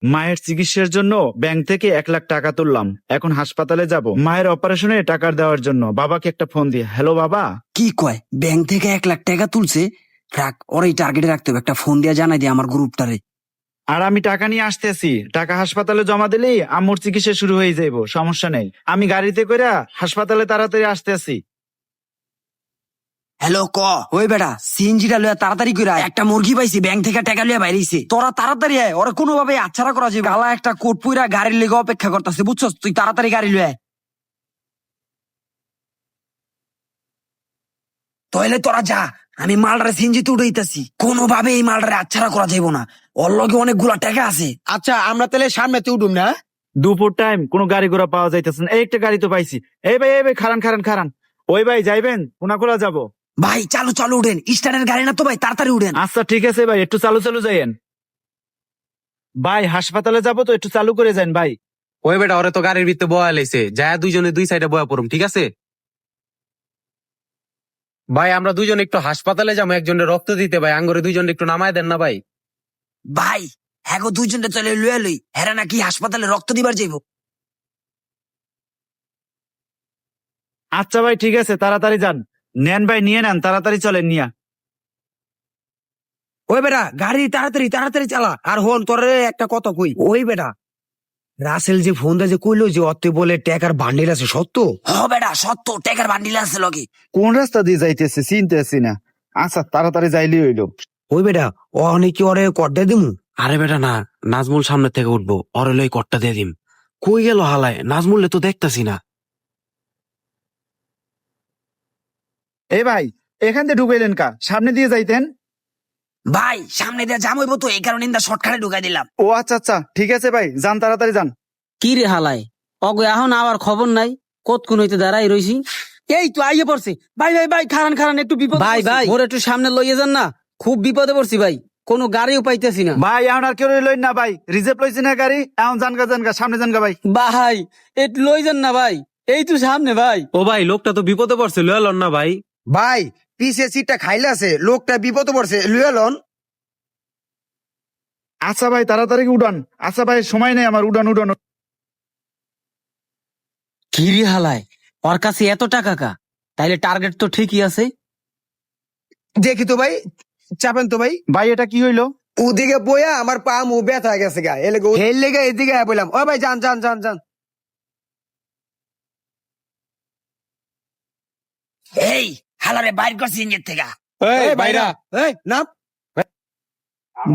মায়ের চিকিৎসার জন্য ব্যাংক থেকে 1 লাখ টাকা তুললাম, এখন হাসপাতালে যাব মায়ের অপারেশনে টাকা দেওয়ার জন্য। বাবাকে একটা ফোন দিয়ে, হ্যালো বাবা। কি কয় ব্যাংক থেকে 1 লাখ টাকা তুলছে? রাখ, ওর এই টার্গেটে রাখতে হবে, একটা ফোন দিয়া জানাই দিয়ে আমার গ্রুপটারে। আর আমি টাকা নিয়ে আসতেছি, টাকা হাসপাতালে জমা দিলেই আম্মুর চিকিৎসা শুরু হয়ে যাইব, সমস্যা নেই। আমি গাড়িতে করে হাসপাতালে তাড়াতাড়ি আসতেছি। হ্যালো ক, ওই বেটা সিএনজিটা লইয়া তাড়াতাড়ি কইরা, একটা মুরগি পাইছি ব্যাংক থেকে টাকা লইয়া বাইরেছে। তোরা তাড়াতাড়ি আয়, ওরা কোনোভাবে আচ্ছাড়া করা যাবে। গালা একটা কোট পুইরা গাড়ির লেগে অপেক্ষা করতেছে, বুঝছস? তুই তাড়াতাড়ি গাড়ি লইয়া আয়। তাহলে তোরা যা, আমি মালটারে সিএনজিতে উঠাইতাছি। কোনোভাবে এই মালটারে আচ্ছাড়া করা যাইব না, ওর লগে অনেকগুলা টাকা আছে। আচ্ছা আমরা তাহলে সামনেতে উঠুম না? দুপুর টাইম কোনো গাড়ি ঘোড়া পাওয়া যাইতেছে না, এই একটা গাড়ি তো পাইছি। এই ভাই খারান খারান খারান। ওই ভাই যাইবেন? কোনাকুলা যাব। ভাই চালু চালু উঠেন, স্টারের গাড়ি না তো ভাই, তাড়াতাড়ি উঠেন। আচ্ছা ঠিক আছে ভাই, একটু চালু চালু যাইয়েন। ভাই হাসপাতালে যাব তো, একটু চালু করে যান ভাই। ওই বেটা ওরে তো গাড়ির ভিতরে বয়া লাইছে, যায় দুইজনে দুই সাইডে বয়া পড়ুম, ঠিক আছে? ভাই আমরা দুইজন একটু হাসপাতালে যাবো, একজনের রক্ত দিতে। ভাই আঙ্গরে দুইজন একটু নামায় দেন না ভাই। ভাই হ্যাঁ গো, দুইজনটা চলে লুয়া লই, হেরা নাকি হাসপাতালে রক্ত দিবার যাইব। আচ্ছা ভাই ঠিক আছে, তাড়াতাড়ি যান। নেন ভাই, নিয়ে নেন, তাড়াতাড়ি চলেন নিয়া। ওই বেটা গাড়ি তাড়াতাড়ি তাড়াতাড়ি চালা। আর হন তোরে একটা কথা কই, ওই বেটা রাসেল যে ফোন দা যে কইলো যে অতে বলে টাকার বান্ডিল আছে, সত্য? হ বেটা সত্য, টাকার বান্ডিল আছে লগে। কোন রাস্তা দিয়ে যাইতেছে চিনতেছি না। আচ্ছা তাড়াতাড়ি যাইলি হইলো। ওই বেটা ও অনেকে ওরে কড্ডা দিমু। আরে বেটা না, নাজমুল সামনে থেকে উঠবো, ওরে লই কট্টা দিয়ে দিম। কই গেল হালায়? নাজমুল তো দেখতাছি না। এই ভাই, এখান দিয়ে ঢুকাইলেন কা? সামনে দিয়ে যাইতেন। ভাই সামনে দিয়ে জাম হইব তো, এই কারণে ইন্দা শর্টকাটে ঢুকাই দিলাম। ও আচ্ছা আচ্ছা ঠিক আছে ভাই, যান তাড়াতাড়ি যান। কি রে হালাই, অগো এখন আবার খবর নাই, কতক্ষণ হইতে দাঁড়াই রইছি। এই তো আইয়ে পড়ছে। ভাই ভাই ভাই খারান খারান, একটু বিপদ। ভাই ভাই ওর একটু সামনে লইয়ে যান না, খুব বিপদে পড়ছি ভাই, কোনো গাড়িও পাইতেছি না। ভাই এখন আর কেউ লইন না ভাই, রিজার্ভ লইছি না গাড়ি। এখন জানগা সামনে জানগা ভাই। ভাই একটু লই যান না ভাই, এই তো সামনে ভাই। ও ভাই লোকটা তো বিপদে পড়ছে, লয়ে লন না ভাই। ভাই পিছে সিটটা খাইলে আছে, লোকটা বিপদে পড়ছে, লুয়ে লন। আচ্ছা ভাই তাড়াতাড়ি উড়ান। আচ্ছা ভাই সময় নেই আমার, উড়ান উড়ান। কি রে হালাই, ওর কাছে এত টাকা কা? তাইলে টার্গেট তো ঠিকই আছে। দেখি তো ভাই, চাপেন তো ভাই। ভাই এটা কি হইলো? ওদিকে বইয়া আমার পা মু ব্যথা হয়ে গেছে গা, এলে হেল লেগে এদিকে আয়া বললাম। ও ভাই যান যান যান যান। এই হালারে বাইর করছি ইঞ্জের থেকে। এই ভাইরা, এই নাম।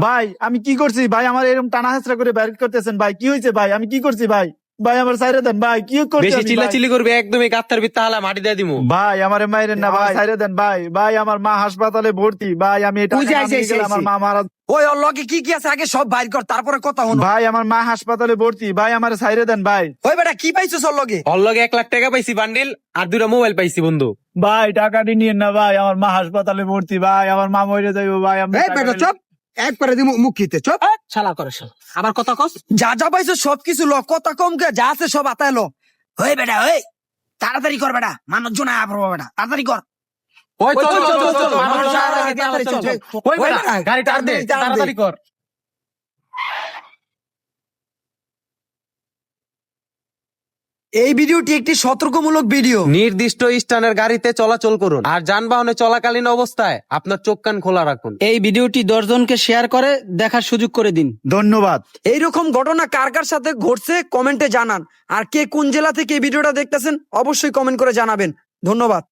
ভাই আমি কি করছি ভাই? আমার এরকম টানা হেঁচড়া করে বাইর করতেছেন ভাই, কি হয়েছে ভাই? আমি কি করছি ভাই? ভাই আমার সাইরে দেন ভাই, কি করছি বেশি আমি চিল্লা ভাই? চিল্লি করবি একদমই গাত্তার ভিতরে হালা মাটি দিয়ে দিমু। ভাই আমারে মাইরেন না ভাই, সাইরে দেন ভাই। ভাই আমার মা হাসপাতালে ভর্তি ভাই, আমি এটা বুঝে আইছে, আমার মা মারা। ওই ওর লগে কি কি আছে আগে সব বাইর কর, তারপরে কথা হলো। ভাই আমার মা হাসপাতালে ভর্তি ভাই, আমার সাইরে দেন ভাই। ওই বেটা কি পাইছো ওর লগে? ওর লগে 1 লাখ টাকা পাইছি বান্ডিল, আর 2টা মোবাইল পাইছি বন্ধু। ভাই টাকাটি নিয়েন না ভাই, আমার মা হাসপাতালে ভর্তি ভাই, আমার মা মরে যাইবো ভাই। আপনি এই টাকা বেটা দিলে- চপ, একবারে দিমু মুখ খিতে, চপ। শালা করে শালা, আবার কথা কস। যা যা পাইছো সবকিছু ল, কথা কম কে, যা আছে সব আতায় লো। ওই বেটা ওই তাড়াতাড়ি কর বেটা, মানুষজন আয়া পড়বো বেটা, তাড়াতাড়ি কর। ওই চল চল চল চল, মানুষ মানুষ আগে আগে তাড়াতাড়ি চল, চল। ওই বেটা বেটা, গাড়ি টান দে, টান দে। তাড়াতাড়ি কর। এই ভিডিওটি একটি সতর্কমূলক ভিডিও। নির্দিষ্ট স্থানের গাড়িতে চলাচল করুন, আর যানবাহনে চলাকালীন অবস্থায় আপনার চোখ কান খোলা রাখুন। এই ভিডিওটি 10 জনকে শেয়ার করে দেখার সুযোগ করে দিন। ধন্যবাদ। এইরকম ঘটনা কার কার সাথে ঘটছে কমেন্টে জানান, আর কে কোন জেলা থেকে এই ভিডিওটা দেখতেছেন অবশ্যই কমেন্ট করে জানাবেন। ধন্যবাদ।